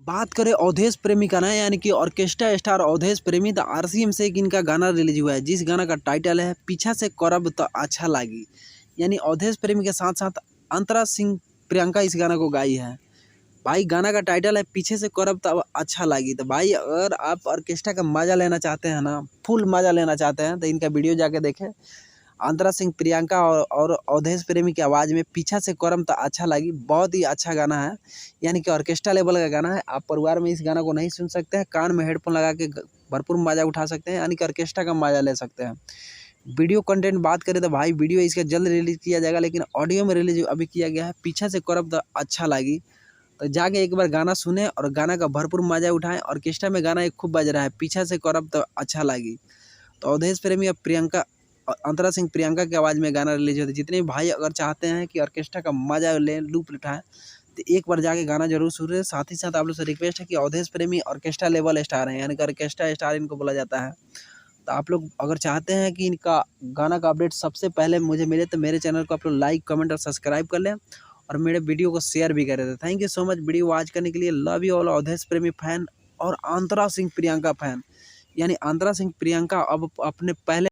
बात करें अवधेश प्रेमी का ना, यानी कि ऑर्केस्ट्रा स्टार अवधेश प्रेमी, तो आरसीएम से एक इनका गाना रिलीज हुआ है, जिस गाना का टाइटल है पीछा से करब तो अच्छा लागी। यानी अवधेश प्रेमी के साथ साथ अंतरा सिंह प्रियंका इस गाना को गाई है। भाई गाना का टाइटल है पीछे से करब तो अच्छा लागी। तो भाई अगर आप ऑर्केस्ट्रा का मजा लेना चाहते हैं ना, फुल मजा लेना चाहते हैं, तो इनका वीडियो जाके देखें। अंतरा सिंह प्रियंका और अवधेश प्रेमी की आवाज़ में पीछा से करम तो अच्छा लगी, बहुत ही अच्छा गाना है। यानी कि ऑर्केस्ट्रा लेवल का गाना है। आप परिवार में इस गाना को नहीं सुन सकते हैं, कान में हेडफोन लगा के भरपूर मजा उठा सकते हैं, यानी कि ऑर्केस्ट्रा का मजा ले सकते हैं। वीडियो कंटेंट बात करें तो भाई वीडियो इसका जल्द रिलीज किया जाएगा, लेकिन ऑडियो में रिलीज अभी किया गया है पीछा से करब तो अच्छा लगी। तो जाके एक बार गाना सुने और गाना का भरपूर मजा उठाएं। ऑर्केस्ट्रा में गाना एक खूब बज रहा है, पीछा से करब तो अच्छा लगी। तो अवधेश प्रेमी और प्रियंका अंतरा सिंह प्रियंका की आवाज़ में गाना रिलीज होता है। जितने भी भाई अगर चाहते हैं कि ऑर्केस्ट्रा का मजा लें, लुत्फ उठाएं, तो एक बार जाके गाना जरूर सुने। साथ ही साथ आप लोग से रिक्वेस्ट है कि अवधेश प्रेमी ऑर्केस्ट्रा लेवल स्टार हैं, यानी कि ऑर्केस्ट्रा स्टार इनको बोला जाता है। तो आप लोग अगर चाहते हैं कि इनका गाना का अपडेट सबसे पहले मुझे मिले, तो मेरे चैनल को आप लोग लाइक, कमेंट और सब्सक्राइब कर लें, और मेरे वीडियो को शेयर भी करें। Thank you so much video watch करने के लिए। लव यू ऑल अवधेश प्रेमी फैन और अंतरा सिंह प्रियंका फैन। यानी अंतरा सिंह प्रियंका अब अपने पहले